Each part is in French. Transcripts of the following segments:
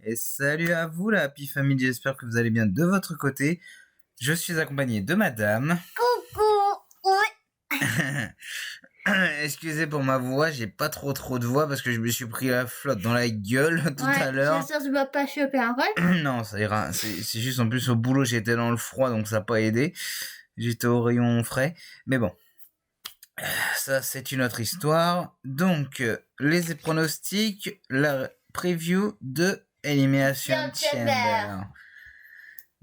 Et salut à vous la Happy Family, j'espère que vous allez bien de votre côté. Je suis accompagné de madame. Coucou. Ouais. Excusez pour ma voix, j'ai pas trop de voix parce que je me suis pris la flotte dans la gueule tout à l'heure. J'espère que tu vas pas choper un vol. Non, ça ira. C'est juste en plus au boulot, j'étais dans le froid donc ça n'a pas aidé. J'étais au rayon frais. Mais bon, ça c'est une autre histoire. Donc, les pronostics, la preview de Elimination Chamber.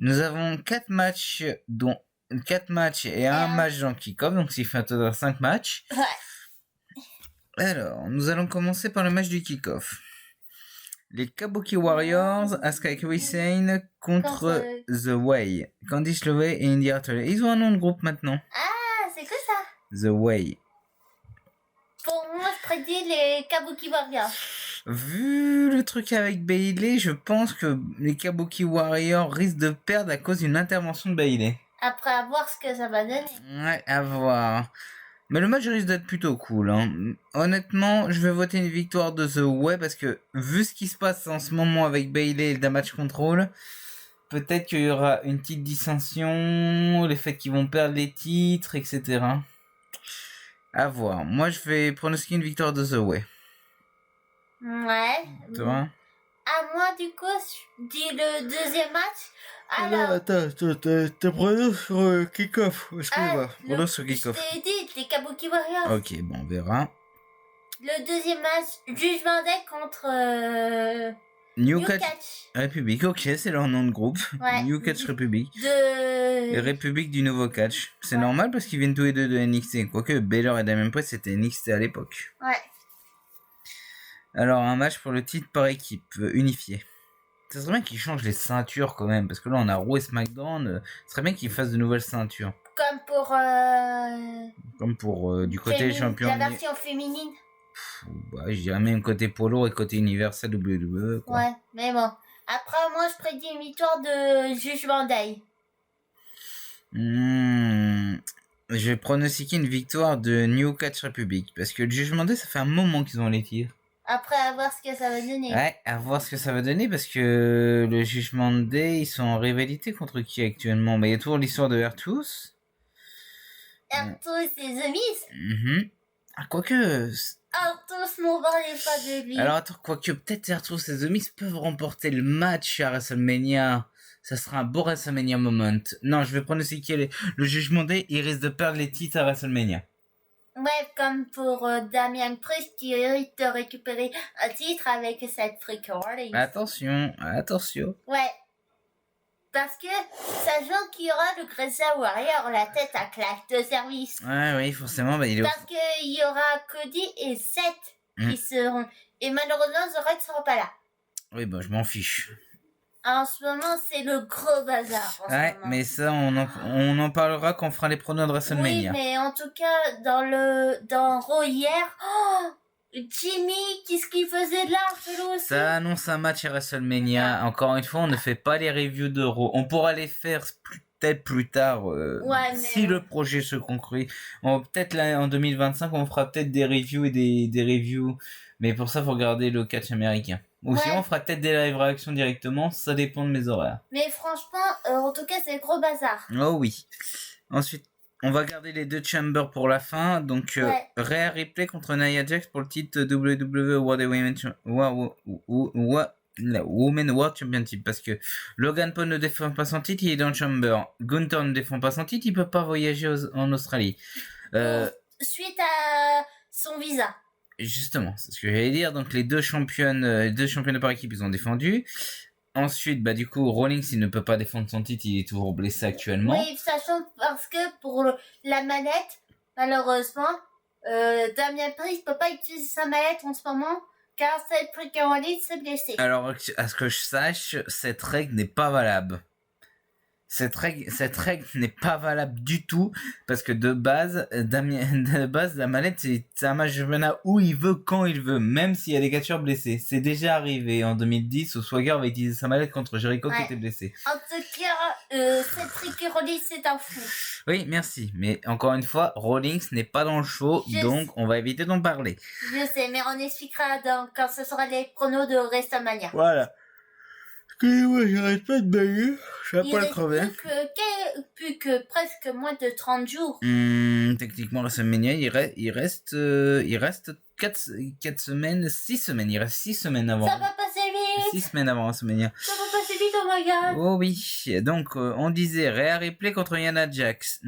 Nous avons 4 matchs, dont 4 matchs et un match dans kick-off, donc ça fait un total de 5 matchs. Ouais. Alors, nous allons commencer par le match du kick-off. Les Kabuki Warriors, Asuka et Kairi contre The Way. Candice LeRae et Indy Hartwell. Ils ont un nom de groupe maintenant. Ah, c'est que ça. The Way. Pour moi, je prédis les Kabuki Warriors. Vu le truc avec Bayley, je pense que les Kabuki Warriors risquent de perdre à cause d'une intervention de Bayley. Après, à voir ce que ça va donner. Ouais, à voir. Mais le match risque d'être plutôt cool. Hein. Honnêtement, je vais voter une victoire de The Way parce que vu ce qui se passe en ce moment avec Bayley et le Damage Control, peut-être qu'il y aura une petite dissension, les faits qu'ils vont perdre les titres, etc. À voir. Moi, je vais pronostiquer une victoire de The Way. Ouais. Toi? À moi, du coup, je dis le deuxième match. Alors, attends, t'as prononcé sur kick-off. Excuse-moi, prononcé sur kick-off. Je t'ai dit, les Kabuki Warriors. Ok, bon, on verra. Le deuxième match, Judgment Day contre New Catch République, ok, c'est leur nom de groupe. Ouais. New Catch République. de République du Nouveau Catch. C'est normal parce qu'ils viennent tous les deux de NXT. Quoique Baylor et Damien Priest c'était NXT à l'époque. Ouais. Alors, un match pour le titre par équipe, unifié. Ce serait bien qu'ils changent les ceintures quand même. Parce que là, on a Raw et SmackDown. Ce serait bien qu'ils fassent de nouvelles ceintures. Comme pour du côté champion. La version féminine. Bah, je dirais même côté Polo et côté Universal WWE. Quoi. Ouais, mais bon. Après, moi, je prédis une victoire de Judgment Day. Je vais pronostiquer une victoire de New Catch Republic. Parce que le Judgment Day, ça fait un moment qu'ils ont les tirs. Après, à voir ce que ça va donner. Ouais, à voir ce que ça va donner. Parce que le Judgment Day, ils sont en rivalité contre qui actuellement? Bah, il y a toujours l'histoire de R-Truth. R-Truth et The Miz. Ah, quoique... R-Truth, mon parlez pas de lui. Alors attends, quoique peut-être R-Truth et The Miz peuvent remporter le match à WrestleMania. Ça sera un beau WrestleMania moment. Non, je vais pronostiquer le Judgment Day, il risque de perdre les titres à WrestleMania. Ouais, comme pour Damien Priest qui risque de récupérer un titre avec cette Freak Recordings. Attention. Ouais. Parce que, sachant qu'il y aura le Grayson Warrior, la tête à claque de service. Ouais, oui, forcément. Bah, il est... Parce qu'il y aura Cody et Seth qui seront. Et malheureusement, The Rock ne sera pas là. Oui, bah, je m'en fiche. En ce moment, c'est le gros bazar. Ouais, mais ça, on en parlera quand on fera les pronos de WrestleMania. Oui, mais en tout cas, dans Raw hier, Jimmy, qu'est-ce qu'il faisait de là, Felo aussi? Ça annonce un match à WrestleMania. Encore une fois, on ne fait pas les reviews de Raw. On pourra les faire peut-être plus tard, si le projet se concrétise. Peut-être là, en 2025, on fera peut-être des reviews et des reviews. Mais pour ça, faut regarder le catch américain. Ou sinon, on fera peut-être des live réactions directement. Ça dépend de mes horaires. Mais franchement, en tout cas, c'est le gros bazar. Oh oui. Ensuite, on va garder les deux chambers pour la fin. Donc, Rhea Ripley contre Nia Jax pour le titre WWE Women World Championship. Parce que Logan Paul ne défend pas son titre, il est dans le chamber. Gunther ne défend pas son titre, il peut pas voyager en Australie. Suite à son visa. Justement, c'est ce que j'allais dire. Donc, les deux championnes par équipe, ils ont défendu. Ensuite, bah, du coup, Rollins, il ne peut pas défendre son titre, il est toujours blessé actuellement. Oui, sachant parce que pour la manette, malheureusement, Damien Priest peut pas utiliser sa manette en ce moment, car Cedric Rollins s'est blessé. Alors, à ce que je sache, cette règle n'est pas valable. Cette règle n'est pas valable du tout parce que de base, la mallette, c'est un match de championnat où il veut, quand il veut, même s'il y a des catcheurs blessés. C'est déjà arrivé en 2010 où Swagger va utiliser sa mallette contre Jericho qui était blessé. En tout cas, Cedric Rollins, c'est un fou. Oui, merci. Mais encore une fois, Rollins n'est pas dans le show, donc on va éviter d'en parler. Je sais, mais on expliquera quand ce sera les chronos de WrestleMania. Voilà. Excusez-moi, j'arrête pas de bailler. Je vais pas le crever. Plus que presque moins de 30 jours. Techniquement, la semaine, il reste 4 semaines, 6 semaines. Il reste 6 semaines avant. Ça va passer vite. 6 semaines avant la semaine. Ça va passer vite, oh my god. Oh oui. Donc, on disait Rhea Ripley contre Nia Jax.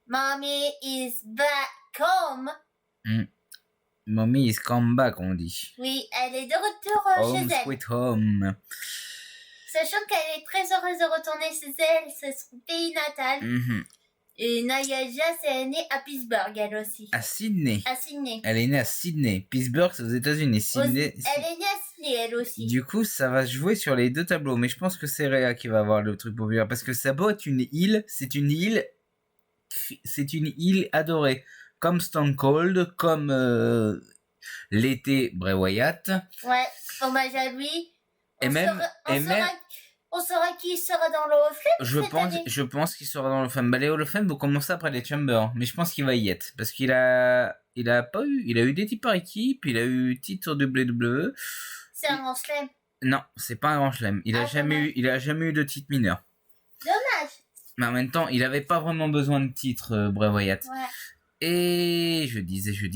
Mommy is back home. Mommy is come back, on dit. Oui, elle est de retour chez elle. Home sweet home. Sachant qu'elle est très heureuse de retourner chez elle, c'est son pays natal. Et Nia Jax est née à Pittsburgh, elle aussi. À Sydney. Elle est née à Sydney. Pittsburgh, c'est aux États-Unis. Sydney. Elle est née à Sydney, elle aussi. Du coup, ça va se jouer sur les deux tableaux. Mais je pense que c'est Rhea qui va avoir le truc populaire. Parce que ça doit être une île. C'est une île adorée. Comme Stone Cold, comme l'été Bray Wyatt. Ouais, hommage à lui. On saura qui sera dans le Hall of Fame je pense qu'il sera dans le Hall of Fame. Bah, les Hall of Fame vont commencer après les Chambers. Mais je pense qu'il va y être. Parce qu'il a eu des titres par équipe. Il a eu titre de WWE. C'est un grand chelem. Non, c'est pas un grand chelem. Il a jamais eu de titre mineur. Dommage. Mais en même temps, il avait pas vraiment besoin de titre, Bray Wyatt. Ouais. Et je disais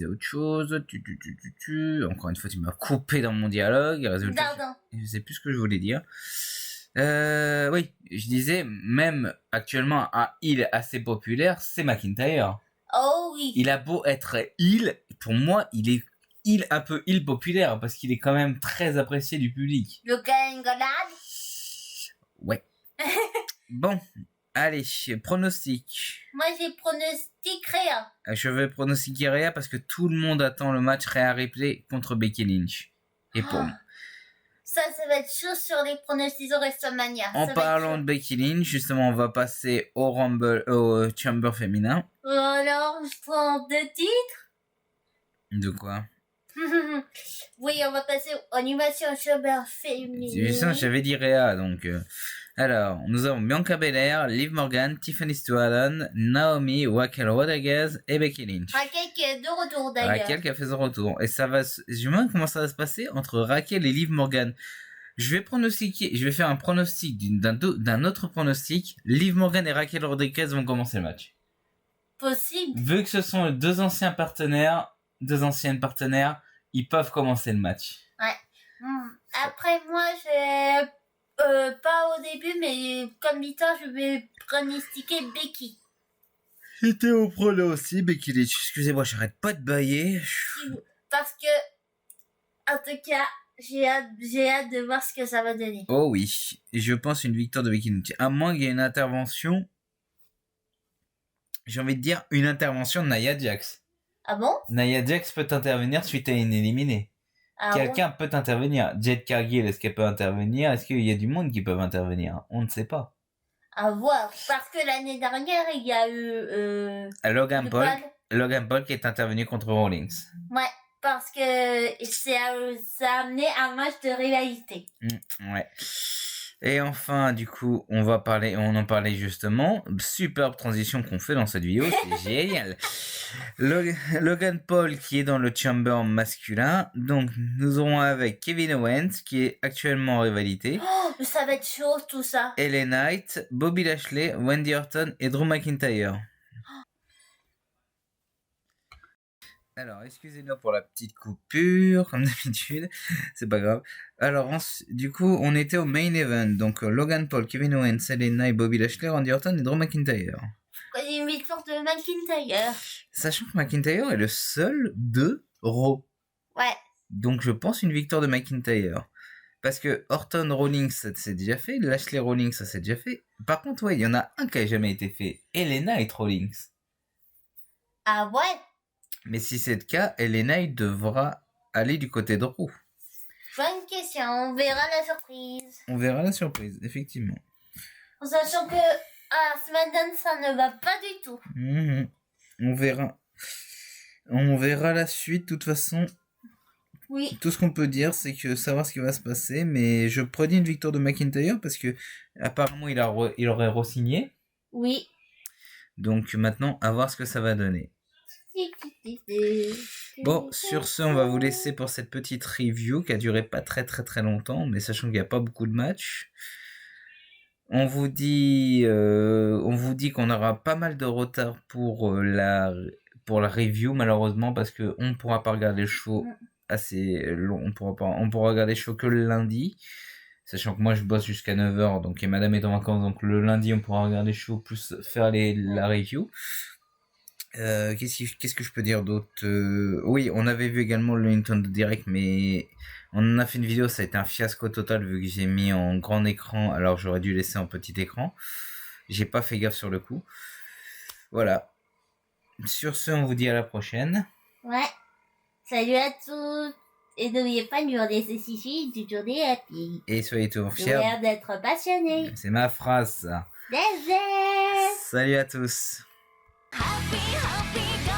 autre chose. Encore une fois, tu m'as coupé dans mon dialogue. Résultat, je sais plus ce que je voulais dire. Oui, je disais, même actuellement, un heel assez populaire, c'est McIntyre. Oh oui. Il a beau être heel, pour moi, il est un peu heel populaire parce qu'il est quand même très apprécié du public. Logan Goddard. Ouais. Bon. Allez, pronostic. Moi, j'ai pronostic Rhea. Je vais pronostiquer Rhea parce que tout le monde attend le match Rhea Ripley contre Becky Lynch. Et pour moi. Ça va être chaud sur les pronostics au WrestleMania. En parlant de Becky Lynch, justement, on va passer au Chamber féminin. Alors, je prends 2 titres. De quoi? Oui, on va passer au Animation Chamber féminin. J'avais dit Rhea, donc... Alors, nous avons Bianca Belair, Liv Morgan, Tiffany Stratton, Naomi, Raquel Rodriguez et Becky Lynch. Raquel qui est de retour d'ailleurs. Raquel qui a fait son retour. Et ça va... Je me demande comment ça va se passer entre Raquel et Liv Morgan. Je vais faire un pronostic d'un autre pronostic. Liv Morgan et Raquel Rodriguez vont commencer le match. Possible. Vu que ce sont deux anciennes partenaires, ils peuvent commencer le match. Ouais. Après, moi, j'ai... pas au début, mais comme mi-temps, je vais pronostiquer Becky. J'étais au prono aussi, Becky Lynch. Excusez-moi, j'arrête pas de bailler. Parce que, en tout cas, j'ai hâte de voir ce que ça va donner. Oh oui, je pense une victoire de Becky Lynch. À moins qu'il y ait une intervention, j'ai envie de dire une intervention de Nia Jax. Ah bon? Nia Jax peut intervenir suite à une éliminée. Quelqu'un peut intervenir. Jade Cargill, est-ce qu'elle peut intervenir? Est-ce qu'il y a du monde qui peut intervenir? On ne sait pas. À voir. Parce que l'année dernière, il y a eu... Logan Paul qui est intervenu contre Rollins. Ouais, parce que ça a amené un match de rivalité. Ouais. Et enfin, du coup, on en parlait justement. Superbe transition qu'on fait dans cette vidéo, c'est génial. Logan Paul qui est dans le Chamber masculin. Donc, nous aurons avec Kevin Owens qui est actuellement en rivalité. Oh, ça va être chaud tout ça. LA Knight, Bobby Lashley, Wendy Orton et Drew McIntyre. Alors, excusez-nous pour la petite coupure, comme d'habitude, c'est pas grave. Alors, du coup, on était au main event, donc Logan Paul, Kevin Owens, LA Knight, Bobby Lashley, Randy Orton et Drew McIntyre. Une victoire de McIntyre. Sachant que McIntyre est le seul de Raw. Ouais. Donc, je pense une victoire de McIntyre. Parce que Orton Rollins, ça s'est déjà fait, Lashley Rollins, ça s'est déjà fait. Par contre, ouais, il y en a un qui a jamais été fait, LA Knight Rollins. Ah ouais? Mais si c'est le cas, Elena, il devra aller du côté de Roux. Bonne question, on verra la surprise. On verra la surprise, effectivement. En sachant que SmackDown, ça ne va pas du tout. On verra. On verra la suite, de toute façon. Oui. Tout ce qu'on peut dire, c'est que savoir ce qui va se passer, mais je prédis une victoire de McIntyre parce que apparemment il aurait re-signé. Oui. Donc maintenant, à voir ce que ça va donner. Bon, sur ce, on va vous laisser pour cette petite review qui a duré pas très longtemps, mais sachant qu'il n'y a pas beaucoup de matchs. On vous dit qu'on aura pas mal de retard pour la review, malheureusement, parce qu'on ne pourra pas regarder le show assez long. On pourra regarder le show que le lundi, sachant que moi je bosse jusqu'à 9h, donc et madame est en vacances, donc le lundi on pourra regarder le show plus faire la review. Qu'est-ce que je peux dire d'autre? Oui, on avait vu également le Nintendo Direct, mais on en a fait une vidéo, ça a été un fiasco total vu que j'ai mis en grand écran, alors j'aurais dû laisser en petit écran. J'ai pas fait gaffe sur le coup. Voilà. Sur ce, on vous dit à la prochaine. Ouais. Salut à tous. Et n'oubliez pas de nous regarder ceci du journée happy. Et soyez toujours fiers. L'air d'être passionné. C'est ma phrase, ça. Salut à tous. Happy, happy, go,